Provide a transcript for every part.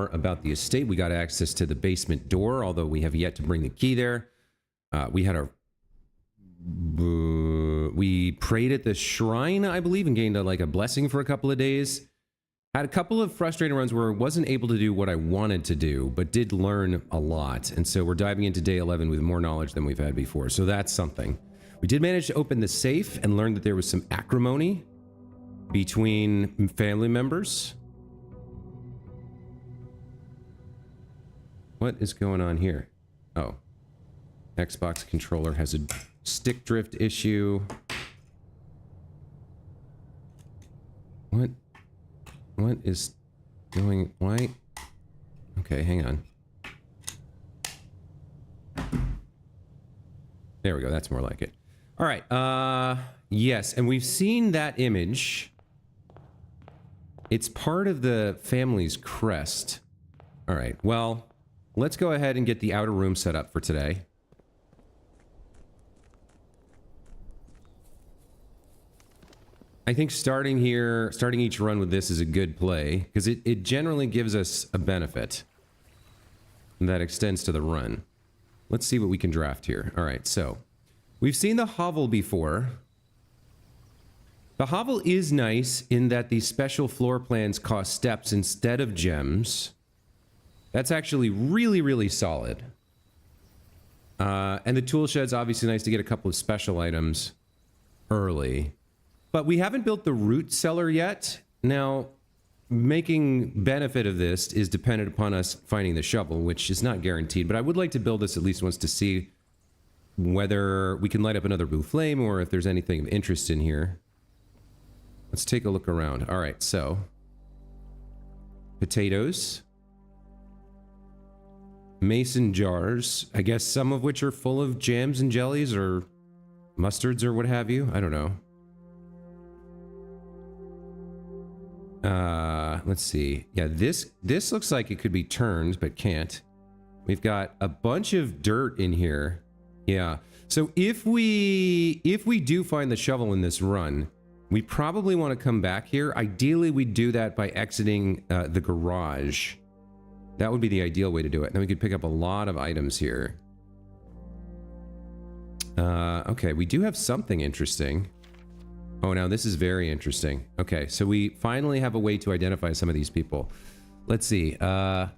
more about the estate. We got access to the basement door, although we have yet to bring the key there. We prayed at the shrine, I believe, and gained a blessing for a couple of days. Had a couple of frustrating runs where I wasn't able to do what I wanted to do, but did learn a lot. And so we're diving into day 11 with more knowledge than we've had before. So that's something. We did manage to open the safe and learn that there was some acrimony between family members. What is going on here? Oh. Xbox controller has a stick drift issue. What is going... Why? Okay, hang on. There we go. That's more like it. All right. Yes, and we've seen that image. It's part of the family's crest. All right. Well, let's go ahead and get the outer room set up for today. I think starting each run with this is a good play, because it generally gives us a benefit that extends to the run. Let's see what we can draft here. All right, so we've seen the hovel before. The hovel is nice in that these special floor plans cost steps instead of gems. That's actually really, really solid. And the tool shed's obviously nice to get a couple of special items early. But we haven't built the root cellar yet. Now, making benefit of this is dependent upon us finding the shovel, which is not guaranteed. But I would like to build this at least once to see whether we can light up another blue flame or if there's anything of interest in here. Let's take a look around. All right, so potatoes. Mason jars. I guess some of which are full of jams and jellies or mustards or what have you. I don't know. Let's see. Yeah, this looks like it could be turned, but can't. We've got a bunch of dirt in here. Yeah. So if we do find the shovel in this run, we probably want to come back here. Ideally, we'd do that by exiting the garage. That would be the ideal way to do it. Then we could pick up a lot of items here. Okay, we do have something interesting. Oh, now this is very interesting. Okay, so we finally have a way to identify some of these people. Let's see. Baron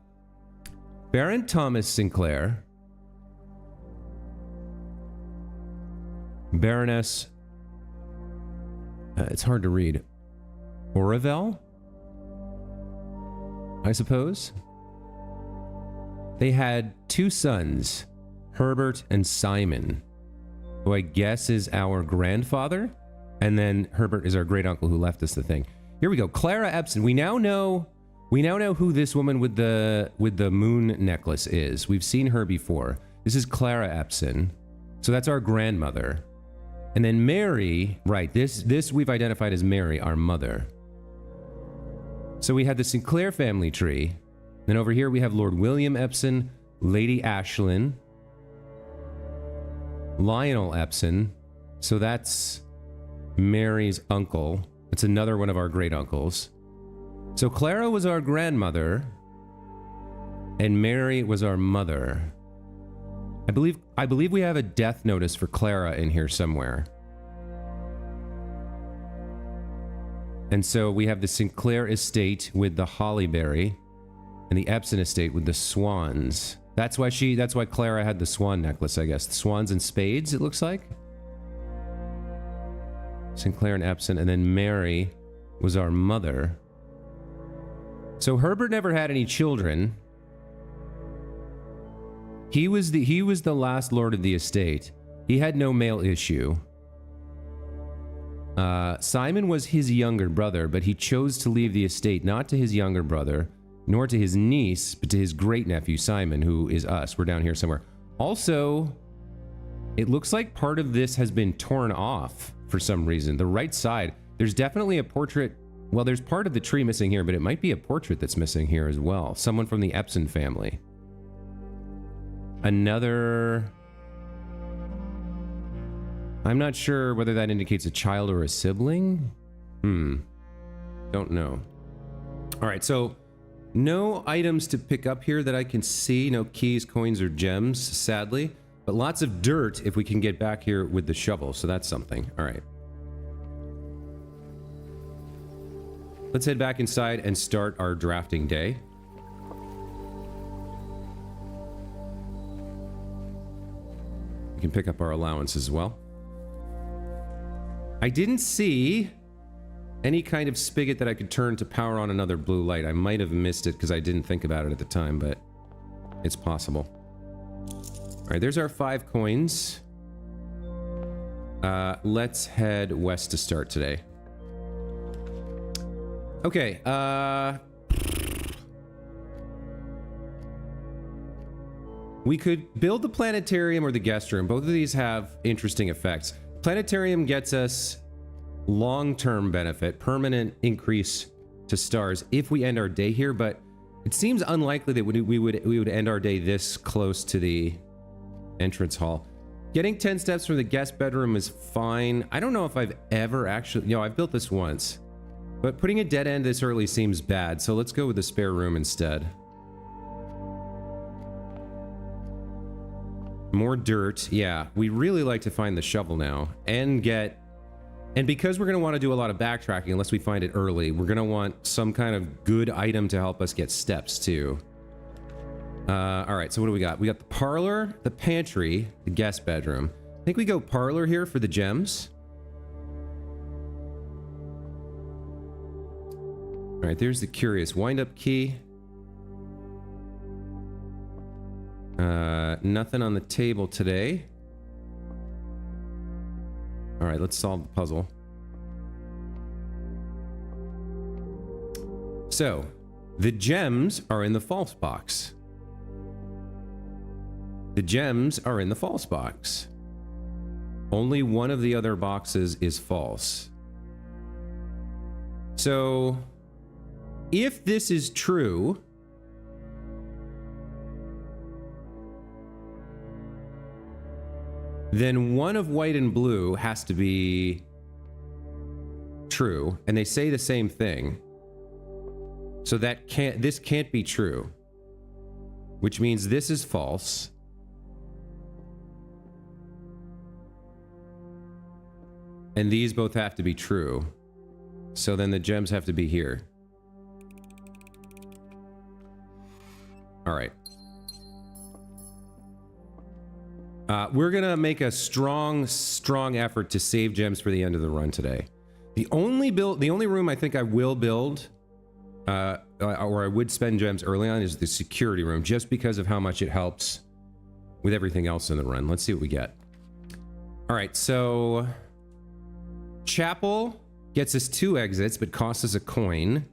Thomas Sinclair. Baroness... it's hard to read. Oravel? I suppose? They had two sons, Herbert and Simon, who I guess is our grandfather. And then Herbert is our great uncle who left us the thing. Here we go. Clara Epson. We now know who this woman with the moon necklace is. We've seen her before. This is Clara Epson. So that's our grandmother. And then Mary, right, this we've identified as Mary, our mother. So we had the Sinclair family tree. Then over here we have Lord William Epson, Lady Ashlyn, Lionel Epson. So that's Mary's uncle. It's another one of our great uncles. So Clara was our grandmother, and Mary was our mother. I believe we have a death notice for Clara in here somewhere. And so we have the Sinclair estate with the Hollyberry, and the Epson estate with the swans. That's why Clara had the swan necklace, I guess. The swans and spades, it looks like. Sinclair and Epson, and then Mary was our mother. So Herbert never had any children. He was the last lord of the estate. He had no male issue. Simon was his younger brother, but he chose to leave the estate not to his younger brother, nor to his niece, but to his great-nephew Simon, who is us. We're down here somewhere. Also, it looks like part of this has been torn off for some reason. The right side, there's definitely a portrait. Well, there's part of the tree missing here, but it might be a portrait that's missing here as well. Someone from the Epson family. Another... I'm not sure whether that indicates a child or a sibling. Don't know. All right, so No items to pick up here that I can see. No keys, coins, or gems, sadly. But lots of dirt if we can get back here with the shovel. So that's something. All right. Let's head back inside and start our drafting day. We can pick up our allowance as well. I didn't see any kind of spigot that I could turn to power on another blue light. I might have missed it because I didn't think about it at the time, but it's possible. All right, there's our 5 coins. Let's head west to start today. Okay, we could build the planetarium or the guest room. Both of these have interesting effects. Planetarium gets us long-term benefit, permanent increase to stars if we end our day here, but it seems unlikely that we would end our day this close to the entrance hall. Getting 10 steps from the guest bedroom is fine. I don't know if I've ever actually, you know, I've built this once, but putting a dead end this early seems bad, so let's go with the spare room instead. More dirt. Yeah, we really like to find the shovel now and because we're going to want to do a lot of backtracking unless we find it early, we're going to want some kind of good item to help us get steps too. All right, so what do we got? We got the parlor, the pantry, the guest bedroom. I think we go parlor here for the gems. All right, there's the curious wind-up key. Nothing on the table today. All right, let's solve the puzzle. So, the gems are in the false box. The gems are in the false box. Only one of the other boxes is false. So, if this is true, then one of white and blue has to be true, and they say the same thing. So this can't be true, which means this is false. And these both have to be true. So then the gems have to be here. All right. We're gonna make a strong effort to save gems for the end of the run today. The only room I think I will build, or I would spend gems early on, is the security room, just because of how much it helps with everything else in the run. Let's see what we get. All right, so chapel gets us 2 exits, but costs us a coin.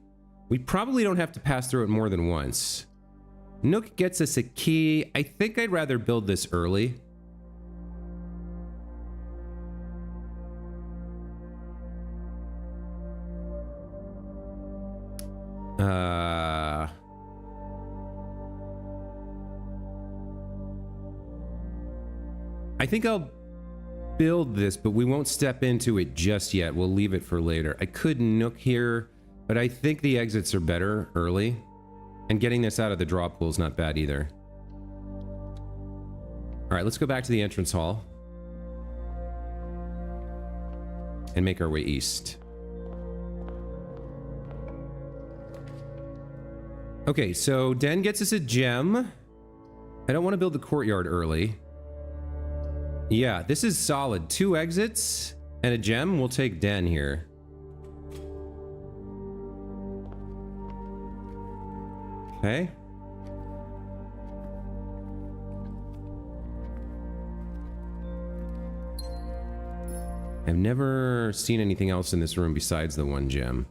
We probably don't have to pass through it more than once. Nook gets us a key. I think I'd rather build this early. I think I'll build this, but we won't step into it just yet. We'll leave it for later. I could Nook here, but I think the exits are better early. And getting this out of the draw pool is not bad either. All right, let's go back to the entrance hall and make our way east. Okay, so Den gets us a gem. I don't want to build the courtyard early. Yeah, this is solid. 2 exits and a gem. We'll take Den here. Okay. I've never seen anything else in this room besides the 1 gem.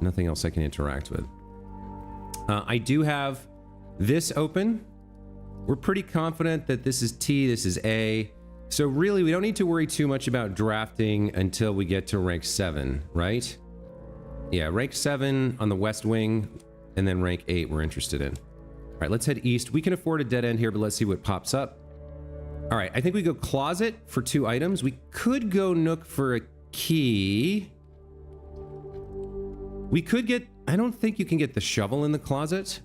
Nothing else I can interact with. I do have this open. We're pretty confident that this is T, this is A. So really, we don't need to worry too much about drafting until we get to rank 7, right? Yeah, rank 7 on the west wing, and then rank 8 we're interested in. All right, let's head east. We can afford a dead end here, but let's see what pops up. All right, I think we go closet for 2 items. We could go Nook for a key. We could get I don't think you can get the shovel in the closet.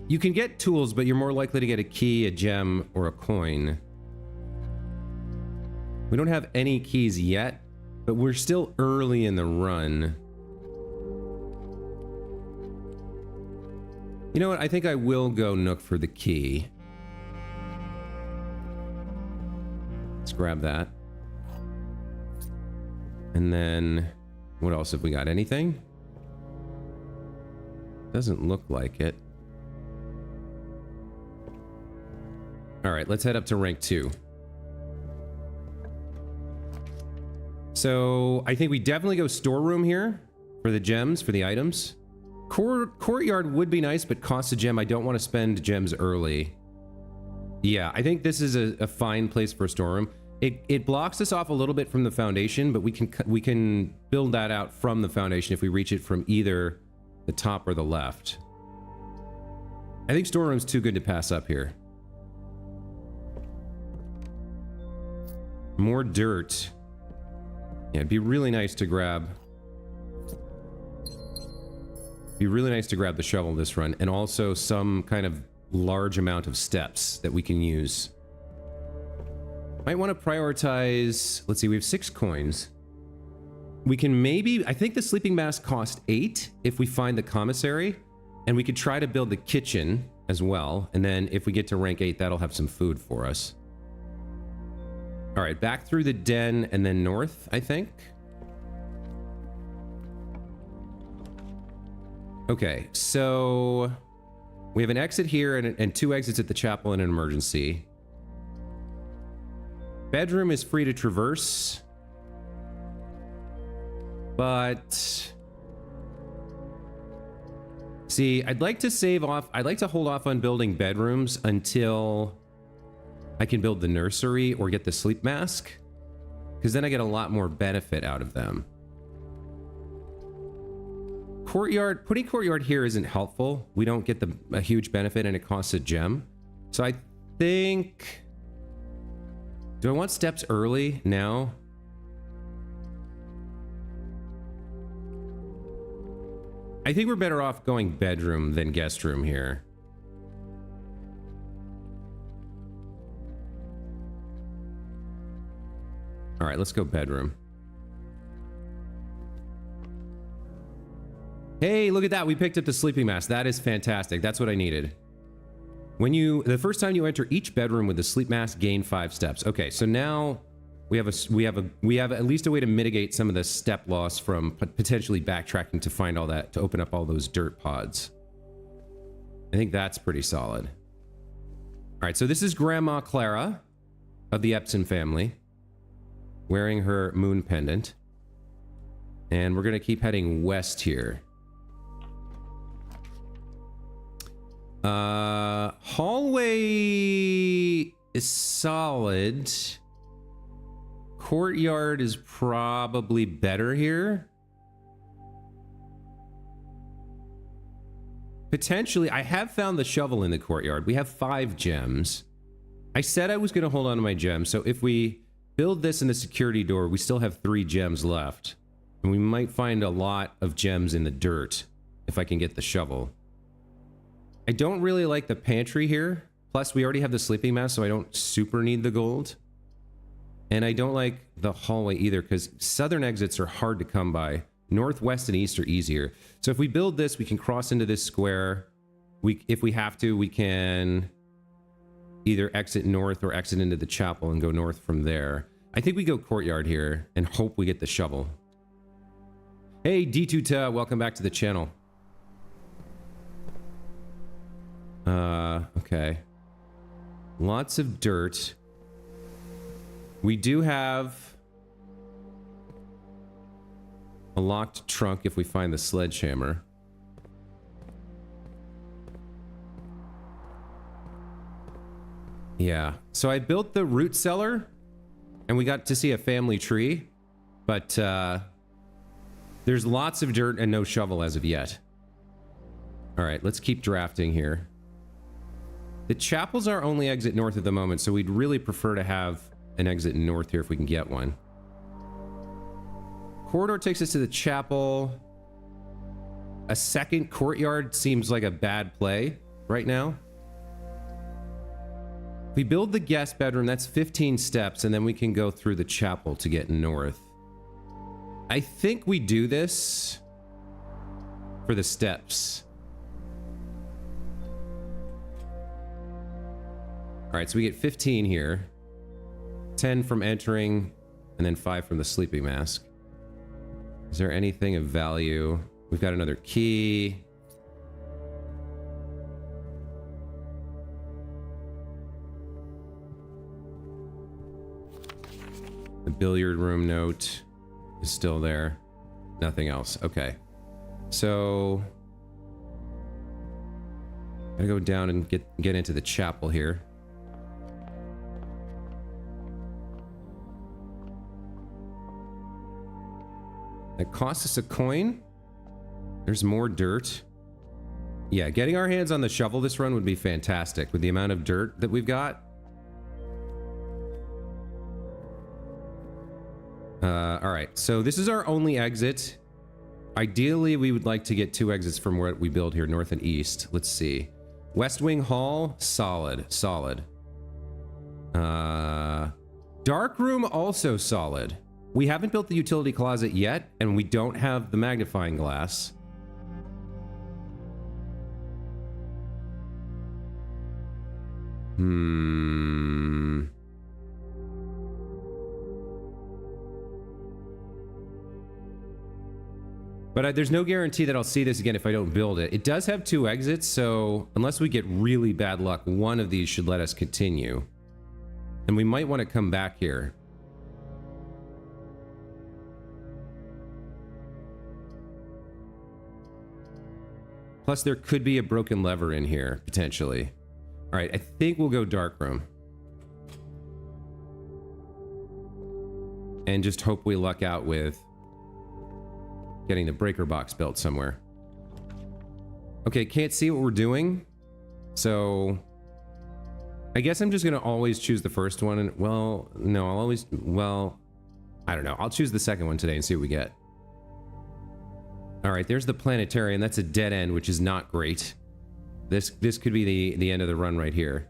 You can get tools, but you're more likely to get a key, a gem, or a coin. We don't have any keys yet, but we're still early in the run. You know what? I think I will go Nook for the key. Let's grab that. And then, what else have we got? Anything? Doesn't look like it. All right, let's head up to rank 2. So I think we definitely go storeroom here for the gems, for the items. Courtyard would be nice, but costs a gem. I don't want to spend gems early. Yeah, I think this is a fine place for a storeroom. It blocks us off a little bit from the foundation, but we can build that out from the foundation if we reach it from either the top or the left. I think storeroom's too good to pass up here. More dirt. Yeah, it'd be really nice to grab. Be really nice to grab the shovel this run, and also some kind of large amount of steps that we can use. Might want to prioritize. Let's see, we have 6 coins. We can maybe, I think the sleeping mask cost 8 if we find the commissary, and we could try to build the kitchen as well, and then if we get to rank 8, that'll have some food for us. All right, back through the den and then north, I think. Okay, so we have an exit here and 2 exits at the chapel in an emergency. Bedroom is free to traverse, but see, I'd like to save off. I'd like to hold off on building bedrooms until I can build the nursery or get the sleep mask, because then I get a lot more benefit out of them. Courtyard, putting courtyard here isn't helpful. We don't get a huge benefit and it costs a gem. So I think, do I want steps early now? I think we're better off going bedroom than guest room here. All right, let's go bedroom. Hey, look at that. We picked up the sleeping mask. That is fantastic. That's what I needed. The first time you enter each bedroom with the sleep mask, gain 5 steps. Okay, so now we have at least a way to mitigate some of the step loss from potentially backtracking to find all that, to open up all those dirt pods. I think that's pretty solid. All right, so this is Grandma Clara of the Epson family, wearing her moon pendant. And we're going to keep heading west here. Hallway is solid. Courtyard is probably better here. Potentially, I have found the shovel in the courtyard. We have 5 gems. I said I was going to hold on to my gems, so if we build this in the security door, we still have 3 gems left. And we might find a lot of gems in the dirt if I can get the shovel. I don't really like the pantry here. Plus, we already have the sleeping mask, so I don't super need the gold. And I don't like the hallway either, because southern exits are hard to come by. Northwest and east are easier. So if we build this, we can cross into this square. If we have to, we can either exit north or exit into the chapel and go north from there. I think we go courtyard here and hope we get the shovel. Hey, D2Ta, welcome back to the channel. Okay. Lots of dirt. We do have a locked trunk if we find the sledgehammer. Yeah. So I built the root cellar and we got to see a family tree, but there's lots of dirt and no shovel as of yet. All right, let's keep drafting here. The chapel's our only exit north at the moment, so we'd really prefer to have an exit north here if we can get one. Corridor takes us to the chapel. a second courtyard seems like a bad play right now. We build the guest bedroom, that's 15 steps, and then we can go through the chapel to get north. I think we do this for the steps. All right, so we get 15 here. 10 from entering, and then 5 from the sleeping mask. Is there anything of value? We've got another key. The billiard room note is still there. Nothing else. Okay. So gotta go down and get into the chapel here. That costs us a coin. There's more dirt. Yeah, getting our hands on the shovel this run would be fantastic with the amount of dirt that we've got. All right, so this is our only exit. Ideally, we would like to get 2 exits from where we build here, north and east. Let's see. West Wing Hall, solid, solid. Dark room, also solid. We haven't built the utility closet yet, and we don't have the magnifying glass. But there's no guarantee that I'll see this again if I don't build it. It does have 2 exits, so unless we get really bad luck, one of these should let us continue. And we might want to come back here. Plus, there could be a broken lever in here, potentially. All right, I think we'll go dark room. And just hope we luck out with getting the breaker box built somewhere. Okay, can't see what we're doing. So I guess I'm just gonna always choose the first one. And well, no, I'll always, well, I don't know. I'll choose the second one today and see what we get. All right, there's the planetarium. That's a dead end, which is not great. This could be the end of the run right here.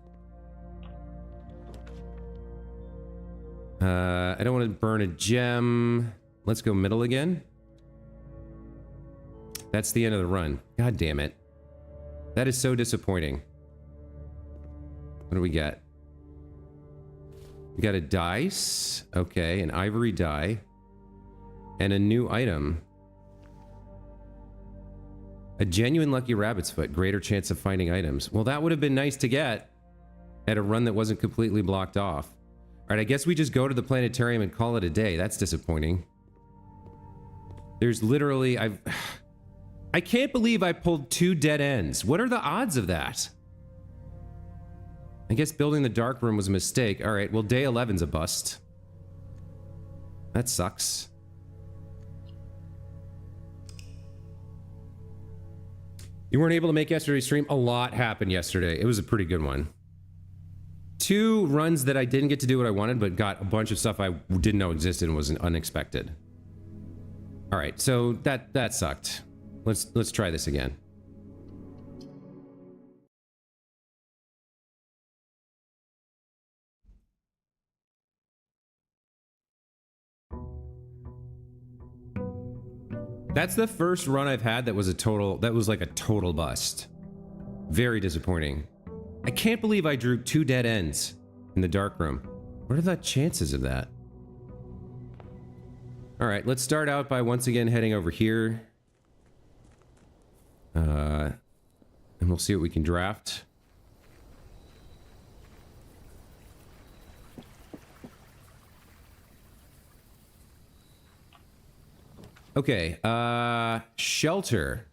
I don't want to burn a gem. Let's go middle again. That's the end of the run. God damn it. That is so disappointing. What do we get? We got a dice. Okay, an ivory die. And a new item. A genuine lucky rabbit's foot. Greater chance of finding items. Well, that would have been nice to get at a run that wasn't completely blocked off. All right, I guess we just go to the planetarium and call it a day. That's disappointing. There's literally... I can't believe I pulled 2 dead ends. What are the odds of that? I guess building the dark room was a mistake. All right, well, day 11's a bust. That sucks. You weren't able to make yesterday's stream? A lot happened yesterday. It was a pretty good one. 2 runs that I didn't get to do what I wanted, but got a bunch of stuff I didn't know existed and was unexpected. All right, so that sucked. Let's try this again. That's the first run I've had that was like a total bust. Very disappointing. I can't believe I drew 2 dead ends in the dark room. What are the chances of that? All right, let's start out by once again heading over here. And we'll see what we can draft. Okay, shelter.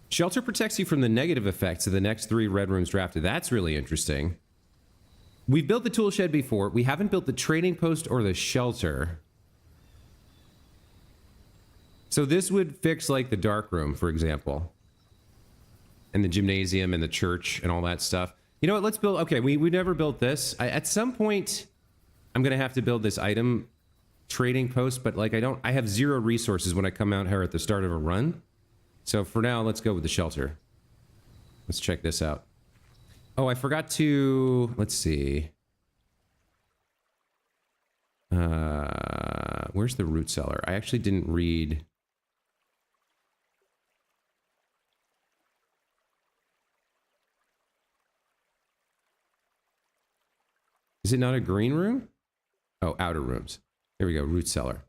Shelter protects you from the negative effects of the next 3 red rooms drafted. That's really interesting. We've built the tool shed before. We haven't built the trading post or the shelter. So this would fix like the dark room, for example. And the gymnasium and the church and all that stuff. You know what, let's build, okay, we never built this. At some point, I'm gonna have to build this item trading post, but like I have 0 resources when I come out here at the start of a run. So for now, let's go with the shelter. Let's check this out. Oh, I forgot to... Let's see. Where's the root cellar? I actually didn't read... Is it not a green room? Oh, outer rooms. Here we go, root cellar.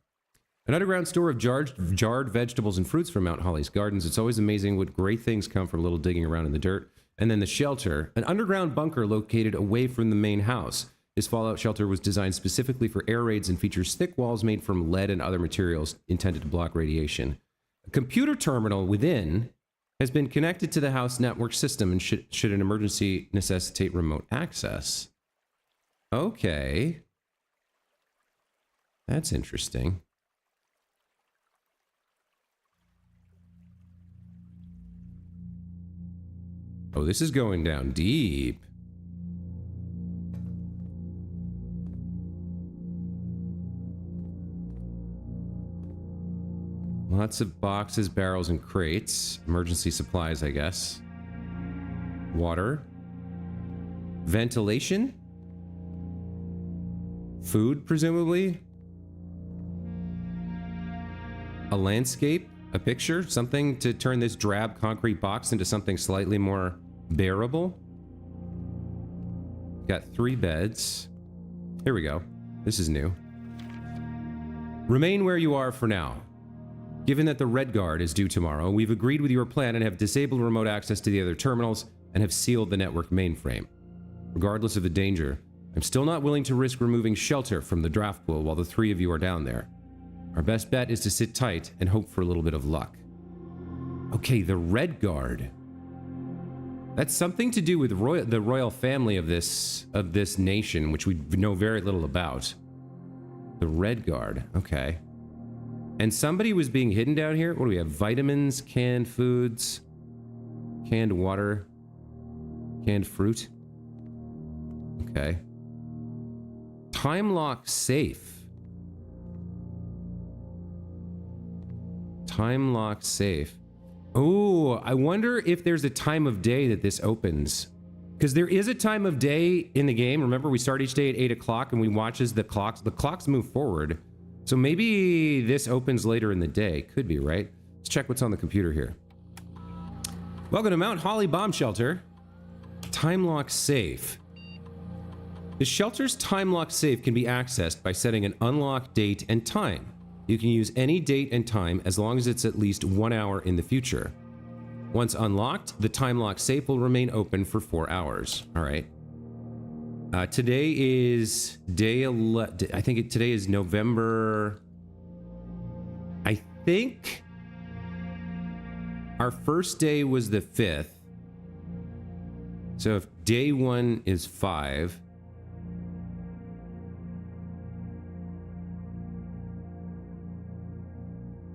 An underground store of jarred vegetables and fruits from Mount Holly's gardens. It's always amazing what great things come from a little digging around in the dirt. And then the shelter, an underground bunker located away from the main house. This fallout shelter was designed specifically for air raids and features thick walls made from lead and other materials intended to block radiation. A computer terminal within has been connected to the house network system and should an emergency necessitate remote access. Okay. That's interesting. Oh, this is going down deep. Lots of boxes, barrels, and crates. Emergency supplies, I guess. Water. Ventilation. Food, presumably. A landscape, a picture, something to turn this drab concrete box into something slightly more bearable. Got 3 beds. Here we go. This is new. Remain where you are for now. Given that the Red Guard is due tomorrow, we've agreed with your plan and have disabled remote access to the other terminals and have sealed the network mainframe. Regardless of the danger, I'm still not willing to risk removing shelter from the draft pool while the 3 of you are down there. Our best bet is to sit tight and hope for a little bit of luck. Okay, the Red Guard. That's something to do with the royal family of this nation, which we know very little about. The Red Guard, okay. And somebody was being hidden down here. What do we have? Vitamins, canned foods, canned water, canned fruit. Okay. Time lock safe. Time lock safe. Oh, I wonder if there's a time of day that this opens. Because there is a time of day in the game. Remember, we start each day at 8 o'clock and we watch as the clocks move forward. So maybe this opens later in the day. Could be, right? Let's check what's on the computer here. Welcome to Mount Holly Bomb Shelter. Time lock safe. The shelter's time lock safe can be accessed by setting an unlock date and time. You can use any date and time as long as it's at least 1 hour in the future. Once unlocked, the time lock safe will remain open for 4 hours. All right. Today is day 11. I think today is November. I think our first day was the 5th. So if day 1 is 5.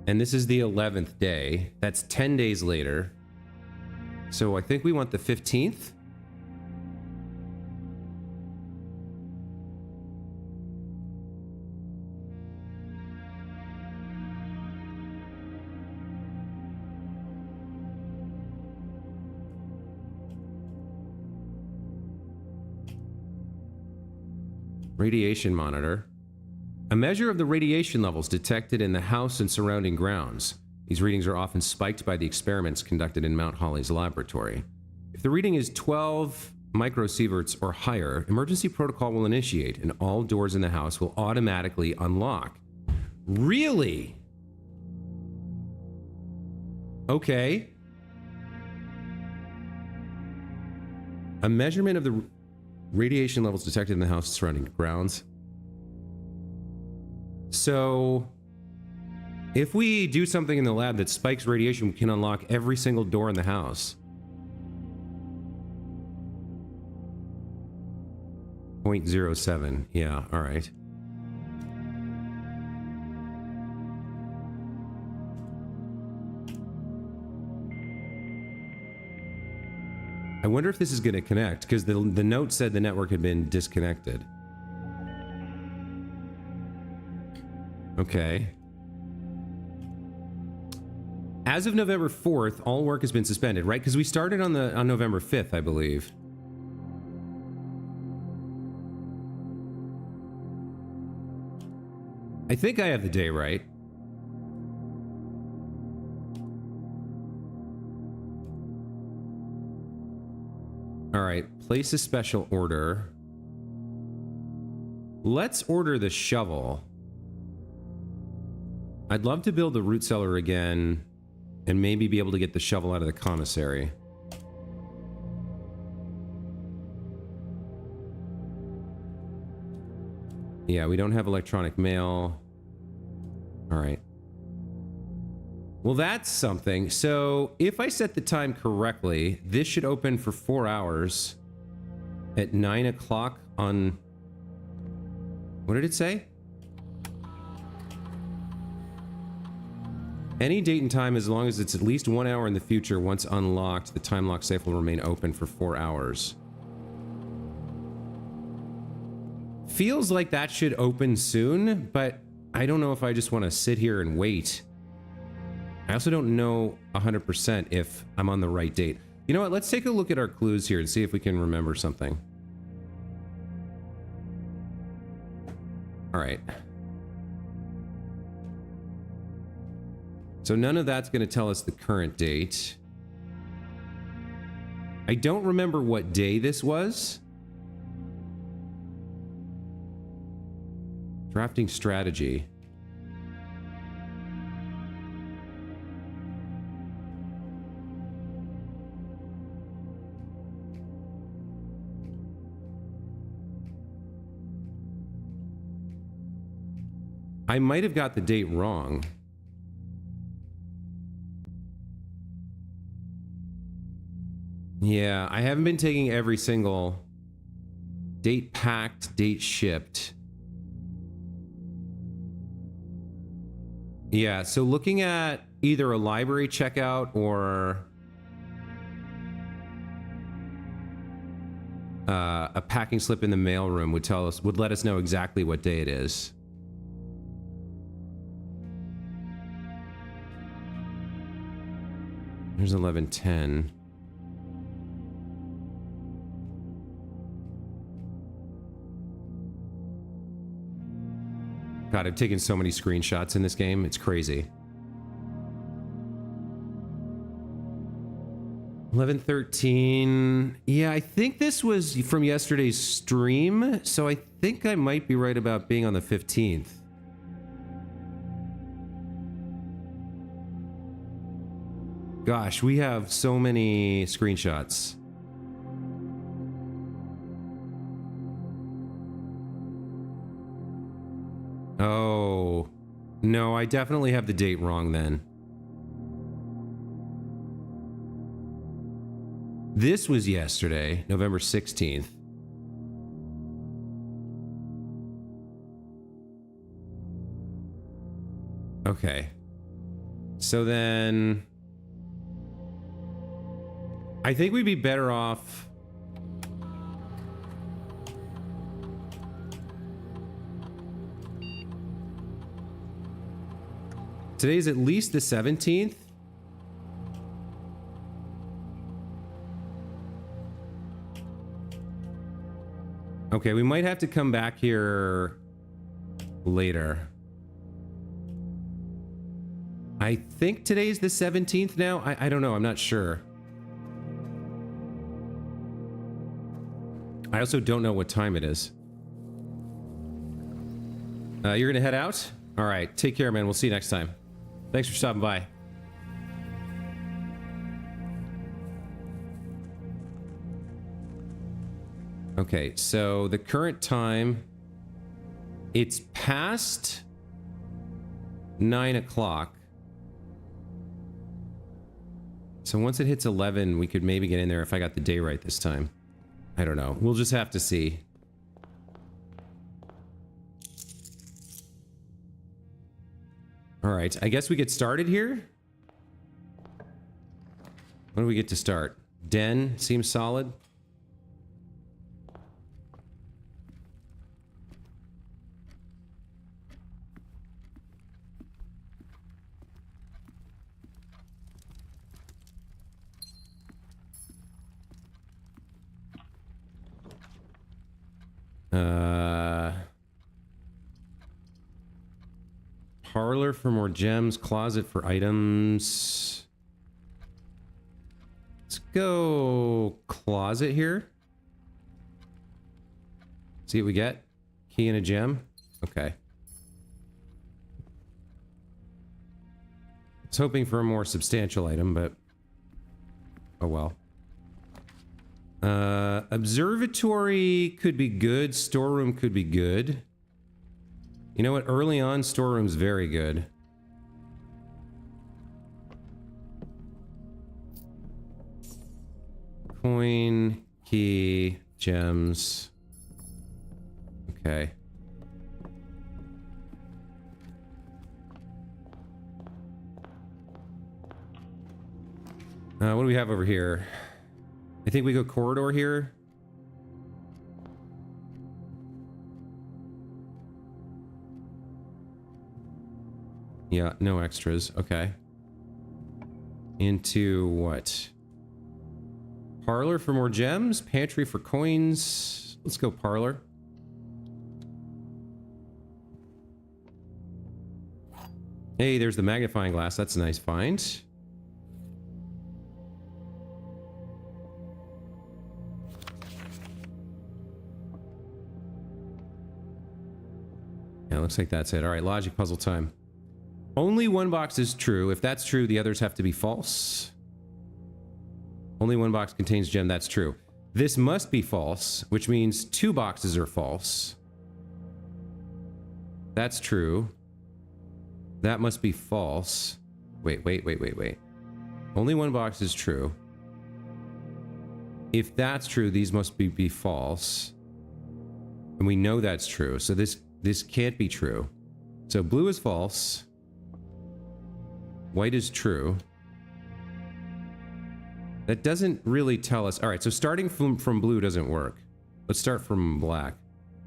And this is the 11th day. That's 10 days later. So I think we want the 15th. Radiation monitor. A measure of the radiation levels detected in the house and surrounding grounds. These readings are often spiked by the experiments conducted in Mount Holly's laboratory. If the reading is 12 microsieverts or higher, emergency protocol will initiate and all doors in the house will automatically unlock. Really? Okay. A measurement of the radiation levels detected in the house and surrounding grounds. So, if we do something in the lab that spikes radiation, we can unlock every single door in the house. 0.07. Yeah, all right. I wonder if this is going to connect, because the note said the network had been disconnected. Okay. As of November 4th, all work has been suspended, right? Because we started on November 5th, I believe. I think I have the day right. All right, place a special order. Let's order the shovel. I'd love to build the root cellar again and maybe be able to get the shovel out of the commissary. Yeah, we don't have electronic mail. All right. Well, that's something. So if I set the time correctly, this should open for 4 hours at 9 o'clock on... What did it say? Any date and time, as long as it's at least 1 hour in the future. Once unlocked, the time lock safe will remain open for 4 hours. Feels like that should open soon, but I don't know if I just want to sit here and wait. I also don't know 100% if I'm on the right date. You know what? Let's take a look at our clues here and see if we can remember something. All right. So none of that's going to tell us the current date. I don't remember what day this was. Drafting strategy. I might have got the date wrong. Yeah, I haven't been taking every single date packed, date shipped. Yeah, so looking at either a library checkout or a packing slip in the mailroom would let us know exactly what day it is. Here's 11:10. God, I've taken so many screenshots in this game. It's crazy. 11:13. Yeah, I think this was from yesterday's stream, so I think I might be right about being on the 15th. Gosh, we have so many screenshots. Oh, no, I definitely have the date wrong then. This was yesterday, November 16th. Okay. So then... I think we'd be better off... Today's at least the 17th. Okay, we might have to come back here later. I think today's the 17th now. I don't know. I'm not sure. I also don't know what time it is. You're gonna head out? All right. Take care, man. We'll see you next time. Thanks for stopping by. Okay, so the current time, it's past 9 o'clock. So once it hits 11, we could maybe get in there if I got the day right this time. I don't know. We'll just have to see. All right, I guess we get started here. When do we get to start? Den seems solid. Parlor for more gems. Closet for items. Let's go closet here. See what we get. Key and a gem. Okay. I was hoping for a more substantial item, but... oh well. Observatory could be good. Storeroom could be good. You know what? Early on, storeroom's very good. Coin, key, gems. Okay. What do we have over here? I think we go corridor here. Yeah, no extras. Okay. Into what? Parlor for more gems? Pantry for coins? Let's go parlor. Hey, there's the magnifying glass. That's a nice find. Yeah, looks like that's it. All right, logic puzzle time. Only one box is true. If that's true, the others have to be false. Only one box contains gem. That's true. This must be false, which means two boxes are false. That's true. That must be false. Wait. Only one box is true. If that's true, these must be false. And we know that's true. So this can't be true. So blue is false. White is true. That doesn't really tell us. All right, so starting from blue doesn't work. Let's start from black.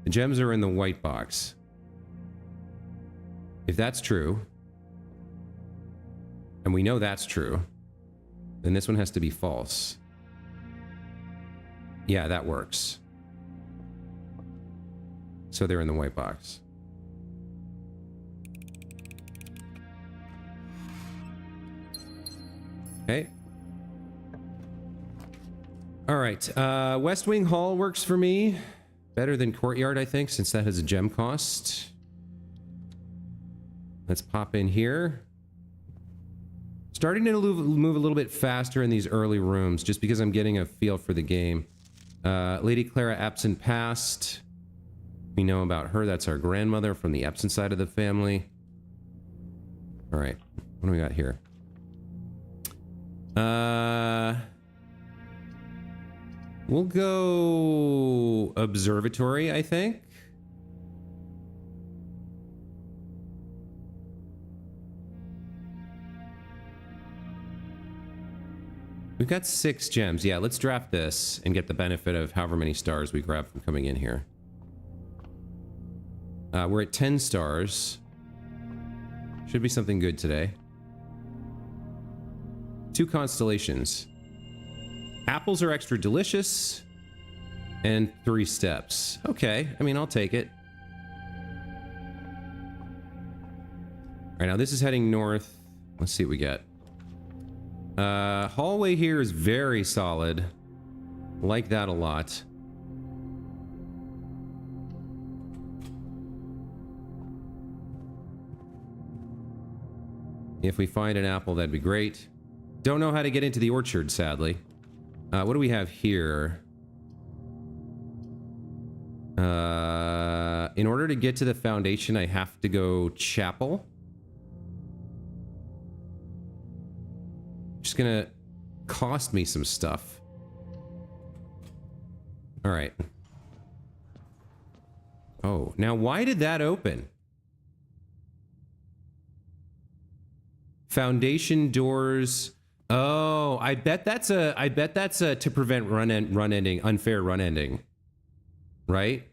The gems are in the white box. If that's true, and we know that's true, then this one has to be false. Yeah, that works. So they're in the white box. Okay. All right. West Wing Hall works for me. Better than Courtyard, I think, since that has a gem cost. Let's pop in here. Starting to move a little bit faster in these early rooms, just because I'm getting a feel for the game. Lady Clara absent past. We know about her. That's our grandmother from the absent side of the family. All right. What do we got here? We'll go observatory, I think. We've got 6 gems. Yeah, let's draft this and get the benefit of however many stars we grab from coming in here. We're at 10 stars. Should be something good today. 2 constellations. Apples are extra delicious. And 3 steps. Okay, I mean, I'll take it. All right, now this is heading north. Let's see what we get. Hallway here is very solid. Like that a lot. If we find an apple, that'd be great. Don't know how to get into the orchard, sadly. What do we have here? In order to get to the foundation, I have to go chapel. Just gonna cost me some stuff. All right. Oh, now why did that open? Foundation doors. Oh, I bet that's a to prevent unfair run ending. Right?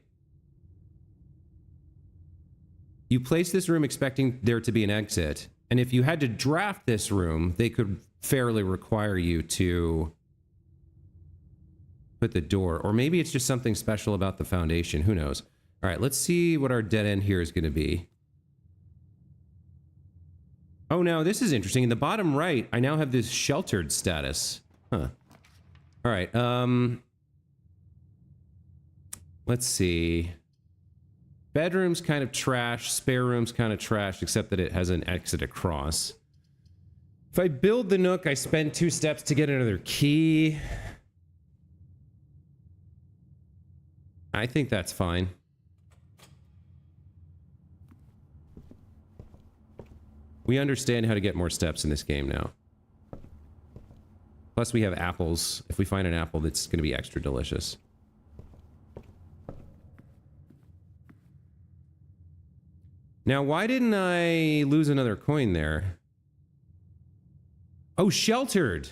You place this room expecting there to be an exit, and if you had to draft this room, they could fairly require you to put the door. Or maybe it's just something special about the foundation. Who knows? All right, let's see what our dead end here is going to be. Oh, now this is interesting. In the bottom right, I now have this sheltered status. Huh. All right, let's see. Bedroom's kind of trash. Spare room's kind of trash, except that it has an exit across. If I build the nook, I spend 2 steps to get another key. I think that's fine. We understand how to get more steps in this game now. Plus we have apples. If we find an apple, that's going to be extra delicious. Now, why didn't I lose another coin there? Oh, sheltered.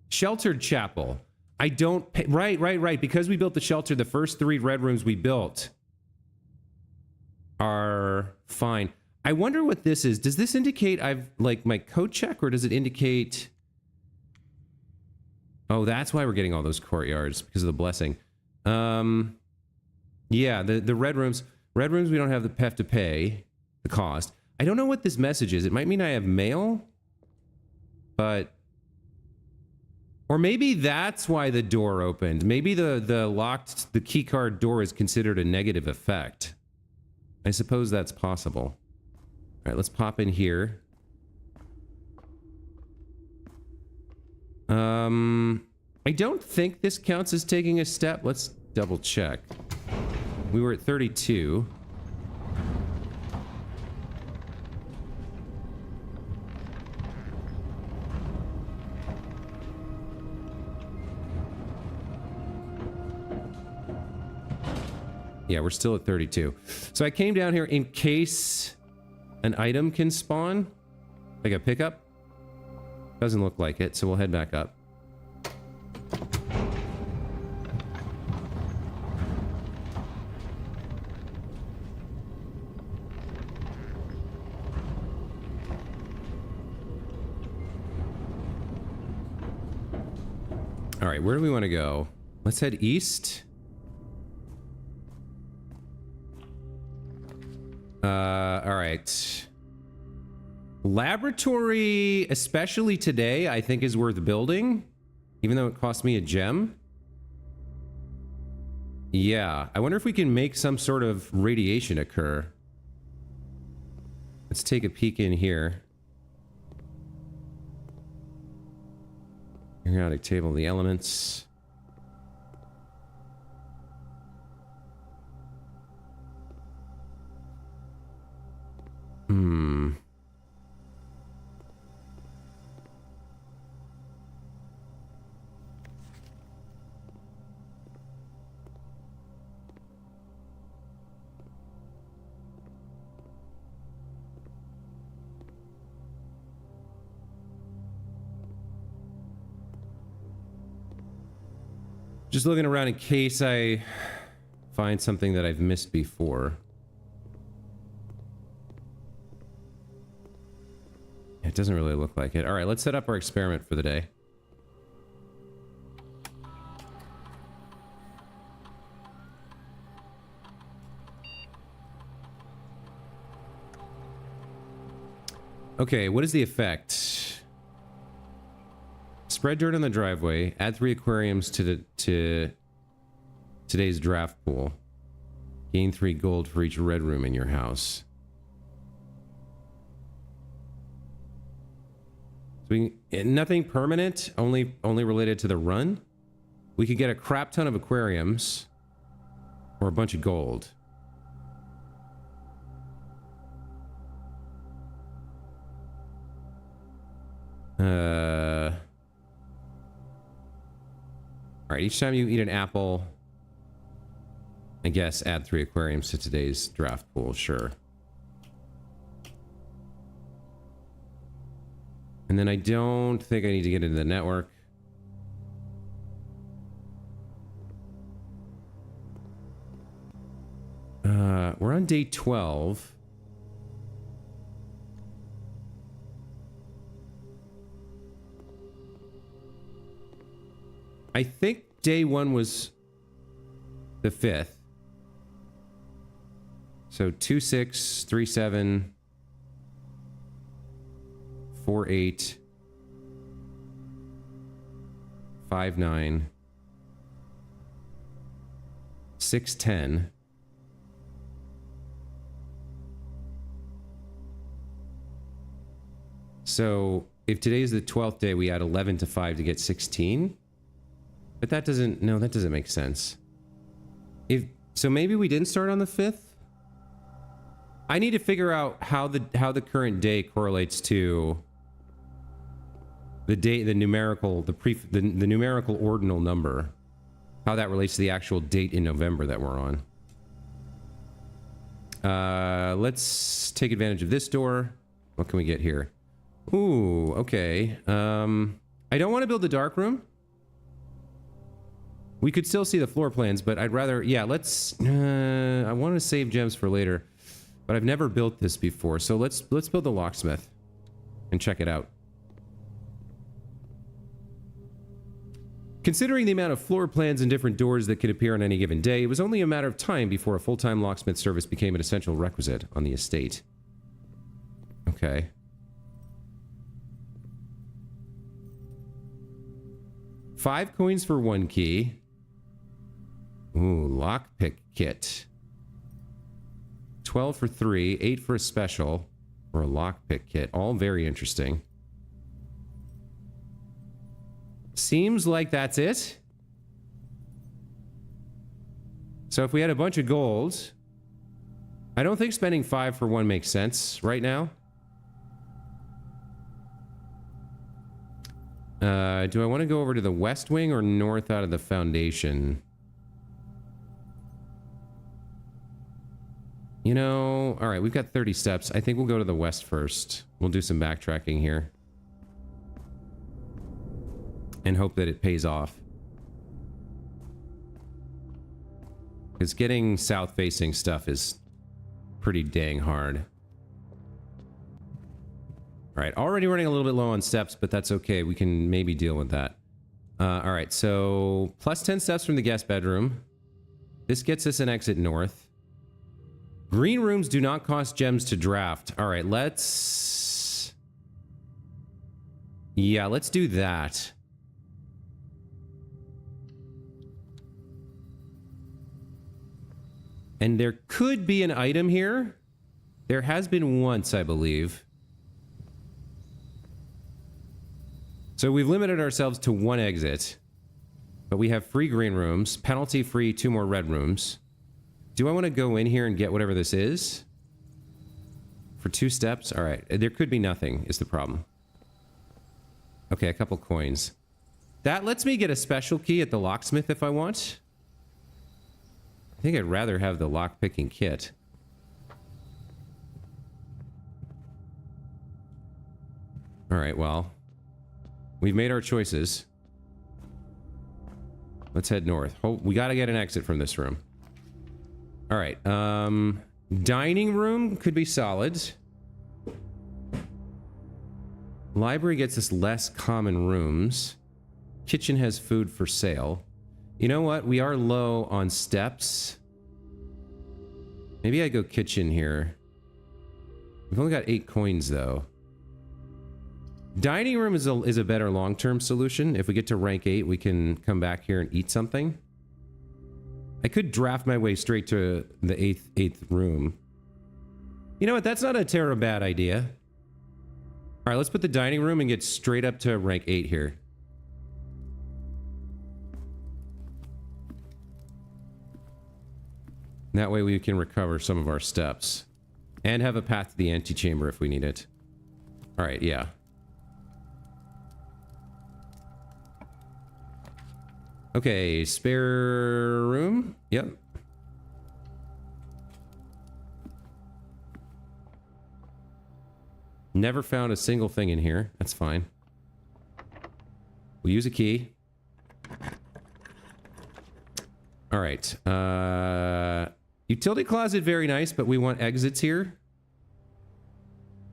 Sheltered chapel. I don't pay. Right. Because we built the shelter, the first 3 red rooms we built are fine. I wonder what this is. Does this indicate I've, like, my code check, or does it indicate... Oh, that's why we're getting all those courtyards, because of the blessing. Yeah, the red rooms. Red rooms, we don't have to pay the cost. I don't know what this message is. It might mean I have mail, but... Or maybe that's why the door opened. Maybe the keycard door is considered a negative effect. I suppose that's possible. All right, let's pop in here. I don't think this counts as taking a step. Let's double check. We were at 32. Yeah, we're still at 32. So I came down here in case an item can spawn, like a pickup. Doesn't look like it, so we'll head back up. All right, where do we want to go? Let's head east. All right. Laboratory, especially today, I think is worth building, even though it cost me a gem. Yeah, I wonder if we can make some sort of radiation occur. Let's take a peek in here. Periodic table of the elements. Just looking around in case I find something that I've missed before. It doesn't really look like it. All right, let's set up our experiment for the day. Okay, what is the effect? Spread dirt on the driveway. Add 3 aquariums to today's draft pool. Gain 3 gold for each red room in your house. So nothing permanent, only related to the run. We could get a crap ton of aquariums or a bunch of gold. All right, each time you eat an apple, I guess add 3 aquariums to today's draft pool, sure. And then I don't think I need to get into the network. We're on day 12. I think day 1 was the 5th. So 2, 6, 3, 7, 4, 8, 5, 9, 6, 10. So if today is the 12th day, we add 11 to 5 to get 16. But that doesn't, no, that doesn't make sense. So maybe we didn't start on the 5th? I need to figure out how the current day correlates to the date, the numerical ordinal number. How that relates to the actual date in November that we're on. Let's take advantage of this door. What can we get here? Ooh, okay. I don't want to build the dark room. We could still see the floor plans, but I'd rather, yeah, let's, I want to save gems for later, but I've never built this before. So let's build the locksmith and check it out. Considering the amount of floor plans and different doors that could appear on any given day, it was only a matter of time before a full-time locksmith service became an essential requisite on the estate. Okay. $5 coins for 1 key. Ooh, lockpick kit. 12 for 3, 8 for a special, or a lockpick kit. All very interesting. Seems like that's it. So if we had a bunch of gold, I don't think spending 5 for 1 makes sense right now. Do I want to go over to the west wing or north out of the foundation? You know, all right, we've got 30 steps. I think we'll go to the west first. We'll do some backtracking here. And hope that it pays off. Because getting south-facing stuff is pretty dang hard. Alright, already running a little bit low on steps, but that's okay. We can maybe deal with that. Alright, so plus 10 steps from the guest bedroom. This gets us an exit north. Green rooms do not cost gems to draft. Alright, let's... yeah, let's do that. And there could be an item here. There has been once, I believe. So we've limited ourselves to 1 exit. But we have free green rooms, penalty-free 2 more red rooms. Do I want to go in here and get whatever this is? For 2 steps? Alright, there could be nothing, is the problem. Okay, a couple coins. That lets me get a special key at the locksmith if I want. I think I'd rather have the lock-picking kit. Alright, well. We've made our choices. Let's head north. Oh, we gotta get an exit from this room. Alright, dining room could be solid. Library gets us less common rooms. Kitchen has food for sale. You know what? We are low on steps. Maybe I go kitchen here. We've only got 8 coins, though. Dining room is a better long-term solution. If we get to rank 8, we can come back here and eat something. I could draft my way straight to the 8th room. You know what? That's not a terrible bad idea. All right, let's put the dining room and get straight up to rank 8 here. That way we can recover some of our steps. And have a path to the antechamber if we need it. Alright, yeah. Okay, spare room? Yep. Never found a single thing in here. That's fine. We'll use a key. Alright, utility closet, very nice, but we want exits here.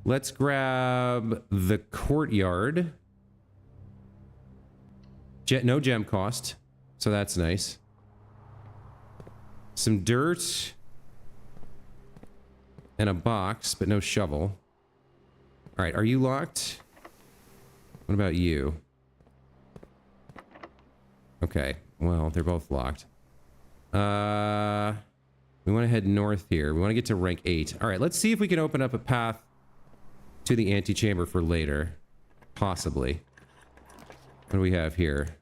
Let's grab the courtyard. No gem cost. so that's nice. Some dirt. And a box, but no shovel. Alright, are you locked? What about you? Okay, well, they're both locked. We want to head north here. We want to get to rank 8. Alright, let's see if we can open up a path to the antechamber for later. Possibly. What do we have here?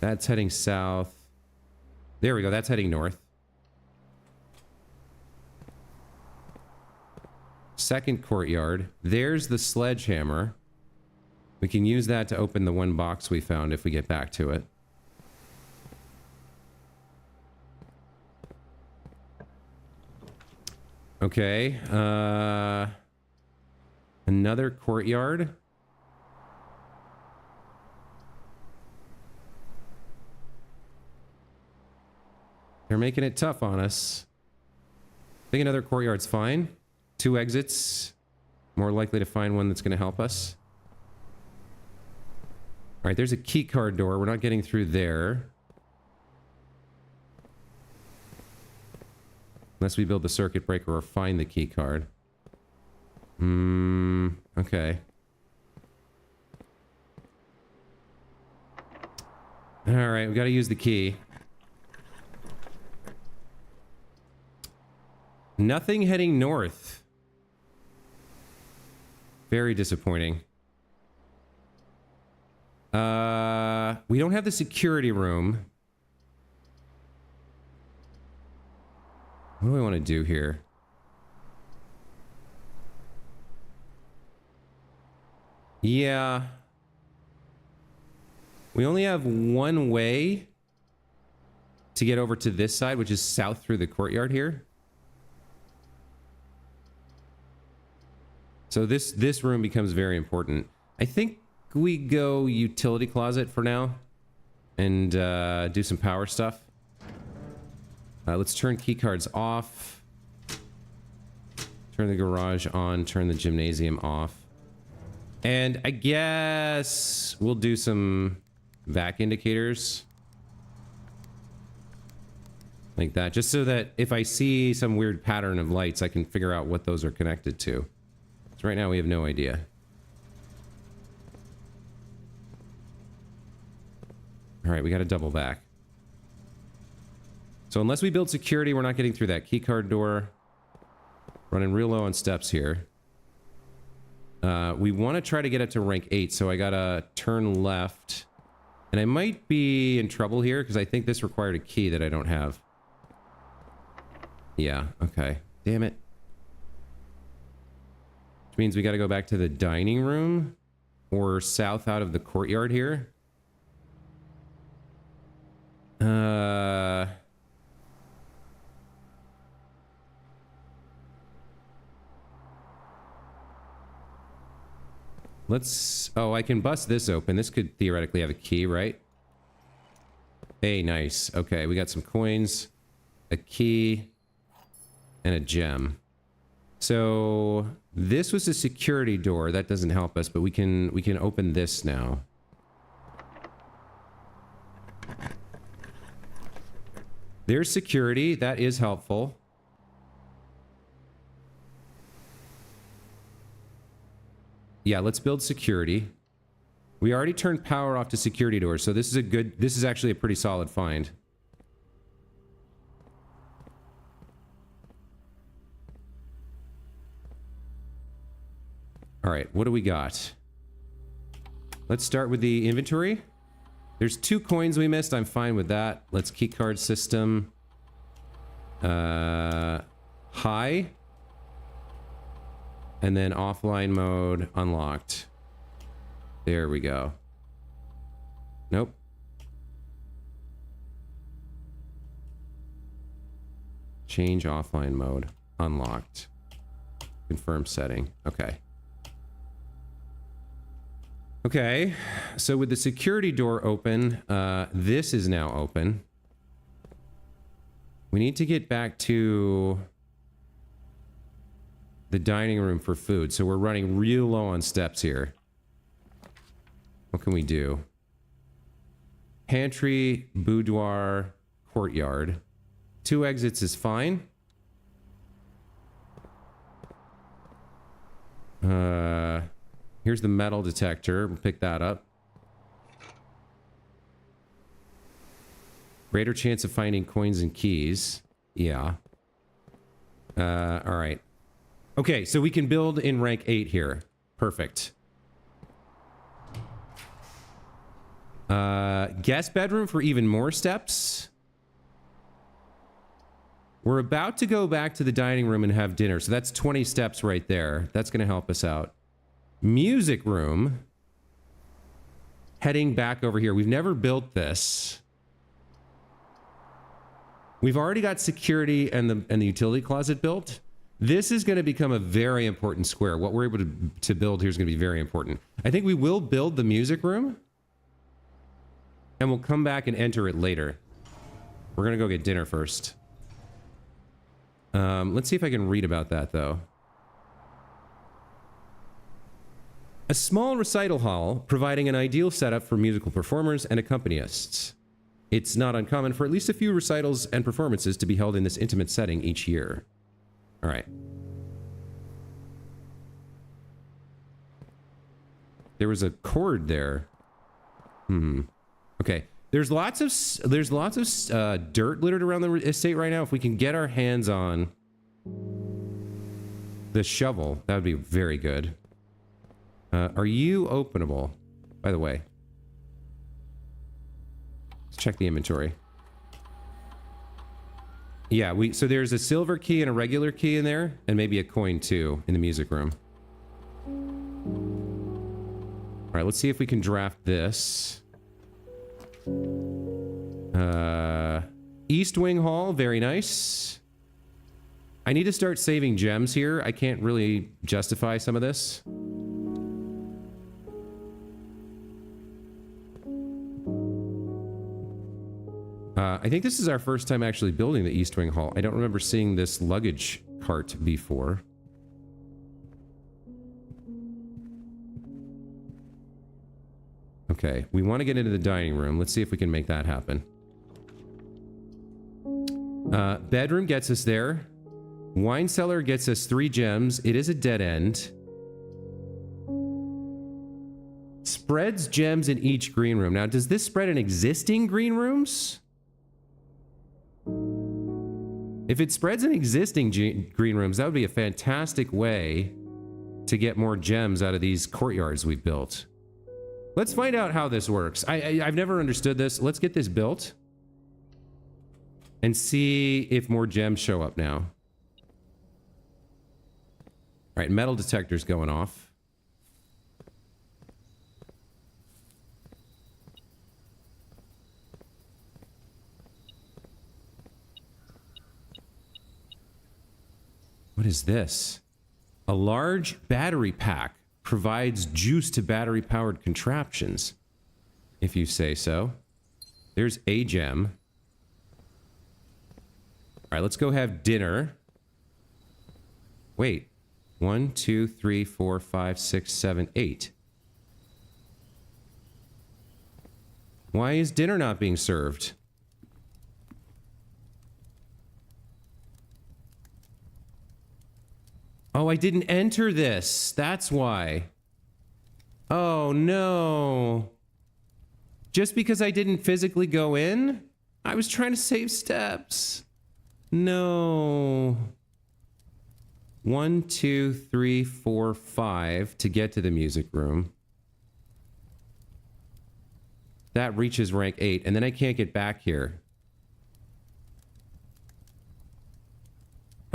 That's heading south. There we go, that's heading north. Second courtyard. There's the sledgehammer. We can use that to open the one box we found if we get back to it. Okay. Another courtyard. They're making it tough on us. I think another courtyard's fine. 2 exits. More likely to find one that's going to help us. Alright, there's a key card door. We're not getting through there. Unless we build the circuit breaker or find the key card. Okay. Alright, we gotta use the key. Nothing heading north. Very disappointing. We don't have the security room. What do I want to do here? Yeah. We only have one way to get over to this side, which is south through the courtyard here. So this room becomes very important. I think we go utility closet for now and do some power stuff. Let's turn keycards off. Turn the garage on. Turn the gymnasium off. And I guess we'll do some vac indicators. Like that. Just so that if I see some weird pattern of lights, I can figure out what those are connected to. So right now we have no idea. Alright, we got to double back. So unless we build security, we're not getting through that keycard door. Running real low on steps here. We want to try to get it to rank 8, so I gotta turn left. And I might be in trouble here, because I think this required a key that I don't have. Yeah, okay. Damn it. Which means we gotta go back to the dining room, or south out of the courtyard here. Let's... Oh, I can bust this open. This could theoretically have a key, right? Hey, nice. Okay, we got some coins, a key, and a gem. So this was a security door. That doesn't help us, but we can open this now. There's security. That is helpful. Yeah, let's build security. We already turned power off to security doors, so this is actually a pretty solid find. All right, what do we got? Let's start with the inventory. There's 2 coins we missed. I'm fine with that. Let's keycard system. High. And then offline mode unlocked. There we go. Nope. Change offline mode. Unlocked. Confirm setting. Okay. Okay. So with the security door open, this is now open. We need to get back to the dining room for food, so we're running real low on steps here. What can we do? pantry, boudoir, courtyard. 2 exits is fine. Here's the metal detector. We'll pick that up. Greater chance of finding coins and keys. Yeah. All right. Okay, so we can build in rank 8 here. Perfect. Guest bedroom for even more steps. We're about to go back to the dining room and have dinner, so that's 20 steps right there. That's going to help us out. Music room. Heading back over here. We've never built this. We've already got security and the utility closet built. This is going to become a very important square. What we're able to build here is going to be very important. I think we will build the music room. And we'll come back and enter it later. We're going to go get dinner first. Let's see if I can read about that, though. A small recital hall providing an ideal setup for musical performers and accompanists. It's not uncommon for at least a few recitals and performances to be held in this intimate setting each year. All right. There was a cord there. Okay. There's lots of dirt littered around the estate right now. If we can get our hands on the shovel, that would be very good. Are you openable, by the way? Let's check the inventory. Yeah, so there's a silver key and a regular key in there, and maybe a coin too in the music room. All right, let's see if we can draft this. East Wing Hall, very nice. I need to start saving gems here. I can't really justify some of this. I think this is our first time actually building the East Wing Hall. I don't remember seeing this luggage cart before. Okay, we want to get into the dining room. Let's see if we can make that happen. Bedroom gets us there. Wine cellar gets us 3 gems. It is a dead end. Spreads gems in each green room. Now, does this spread in existing green rooms? If it spreads in existing green rooms, that would be a fantastic way to get more gems out of these courtyards we've built. Let's find out how this works. I've never understood this. Let's get this built and see if more gems show up now. All right, metal detector's going off. What is this? A large battery pack provides juice to battery-powered contraptions, if you say so. There's a gem. All right, let's go have dinner. Wait. 1, 2, 3, 4, 5, 6, 7, 8. Why is dinner not being served? Oh, I didn't enter this. That's why. Oh, no. Just because I didn't physically go in? I was trying to save steps. No. 1, 2, 3, 4, 5 to get to the music room. That reaches rank 8, and then I can't get back here.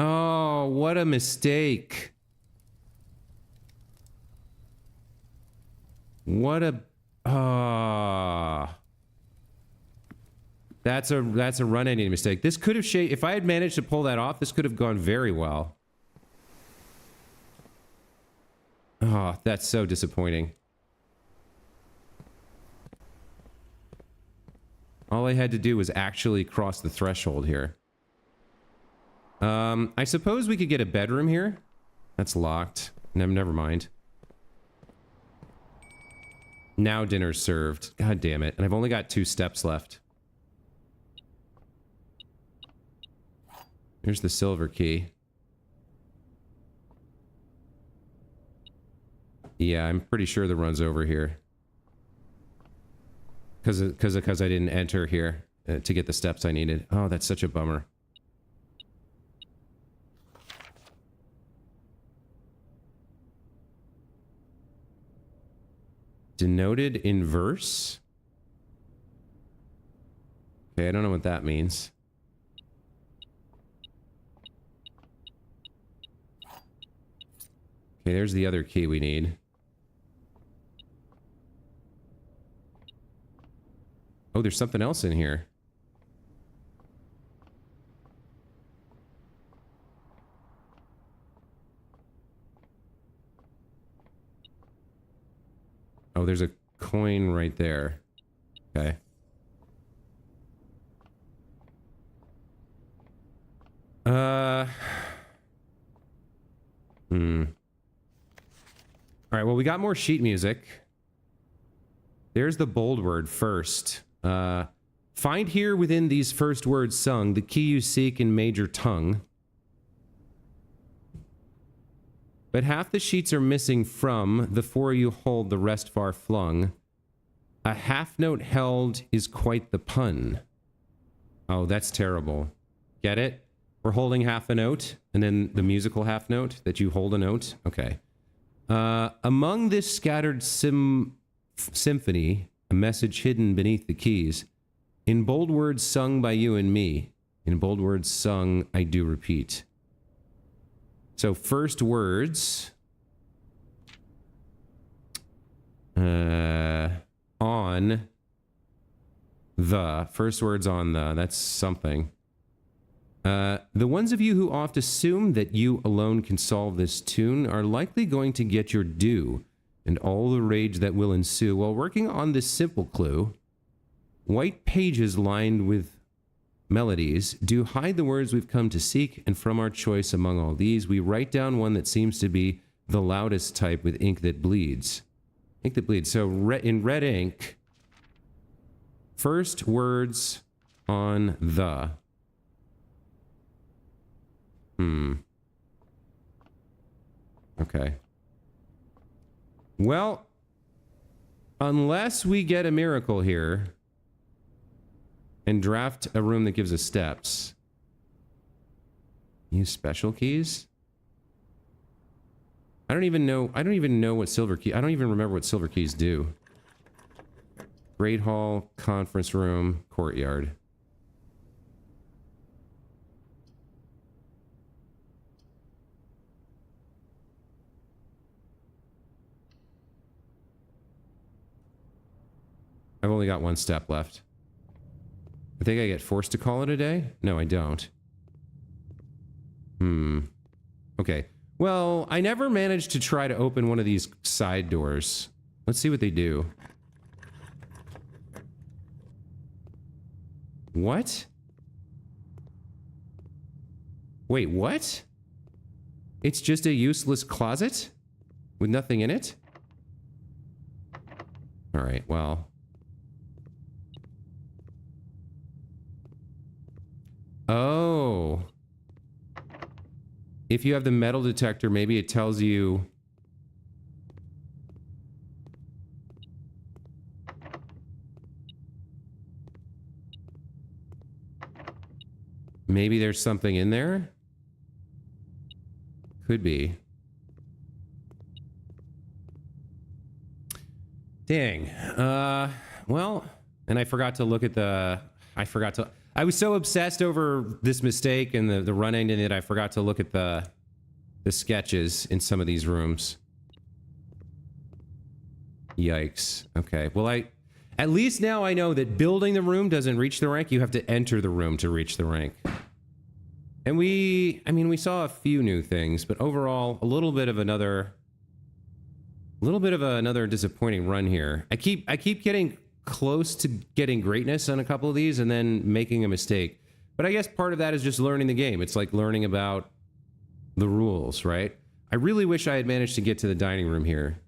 Oh, what a mistake. What a... That's a run-ending mistake. This could have shaped... If I had managed to pull that off, this could have gone very well. Oh, that's so disappointing. All I had to do was actually cross the threshold here. I suppose we could get a bedroom here. That's locked. Never mind. Now dinner's served. God damn it. And I've only got 2 steps left. Here's the silver key. Yeah, I'm pretty sure the run's over here. Because I didn't enter here to get the steps I needed. Oh, that's such a bummer. Denoted in verse? Okay, I don't know what that means. Okay, there's the other key we need. Oh, there's something else in here. Oh, there's a coin right there. Okay. All right, well, we got more sheet music. There's the bold word first. Find here within these first words sung the key you seek in major tongue. But half the sheets are missing from the 4 you hold, the rest far flung. A half note held is quite the pun. Oh, that's terrible. Get it? We're holding half a note, and then the musical half note, that you hold a note. Okay. Among this scattered symphony, a message hidden beneath the keys, in bold words sung by you and me, in bold words sung, I do repeat. So first words, on the, first words on the, that's something. The ones of you who oft assume that you alone can solve this tune are likely going to get your due and all the rage that will ensue while working on this simple clue. White pages lined with melodies do hide the words we've come to seek, and from our choice among all these, we write down one that seems to be the loudest type with ink that bleeds. Ink that bleeds. So in red ink, first words on the. Okay. Well, unless we get a miracle here and draft a room that gives us steps. Use special keys? I don't even know what silver key, I don't even remember what silver keys do. Great hall, conference room, courtyard. I've only got 1 step left. I think I get forced to call it a day? No, I don't. Okay. Well, I never managed to try to open one of these side doors. Let's see what they do. What? Wait, what? It's just a useless closet? With nothing in it? Alright, well. Oh. If you have the metal detector, maybe it tells you... Maybe there's something in there? Could be. Dang. Well, and I forgot to look at the... I was so obsessed over this mistake and the run ending that I forgot to look at the sketches in some of these rooms. Yikes. Okay. Well, at least now I know that building the room doesn't reach the rank. You have to enter the room to reach the rank. And we saw a few new things, but overall, a little bit of another disappointing run here. I keep getting close to getting greatness on a couple of these and then making a mistake. But I guess part of that is just learning the game. It's like learning about the rules, right? I really wish I had managed to get to the dining room here.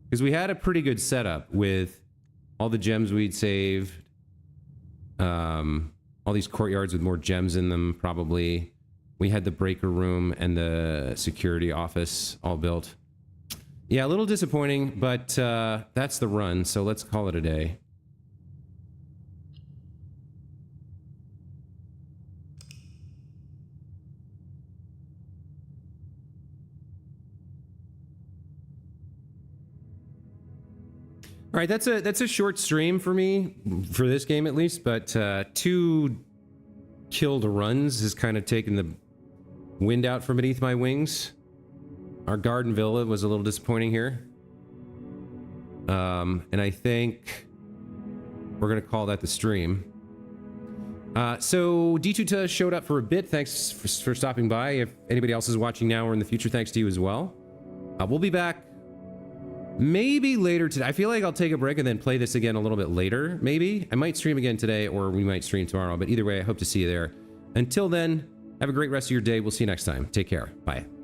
Because we had a pretty good setup with all the gems we'd saved. All these courtyards with more gems in them, probably. We had the breaker room and the security office all built. Yeah, a little disappointing, but that's the run, so let's call it a day. All right, that's a short stream for me, for this game at least, but 2 killed runs has kind of taken the wind out from beneath my wings. Our garden villa was a little disappointing here. And I think we're going to call that the stream. So D2 showed up for a bit. Thanks for stopping by. If anybody else is watching now or in the future, thanks to you as well. We'll be back maybe later today. I feel like I'll take a break and then play this again a little bit later, maybe. I might stream again today, or we might stream tomorrow. But either way, I hope to see you there. Until then, have a great rest of your day. We'll see you next time. Take care. Bye.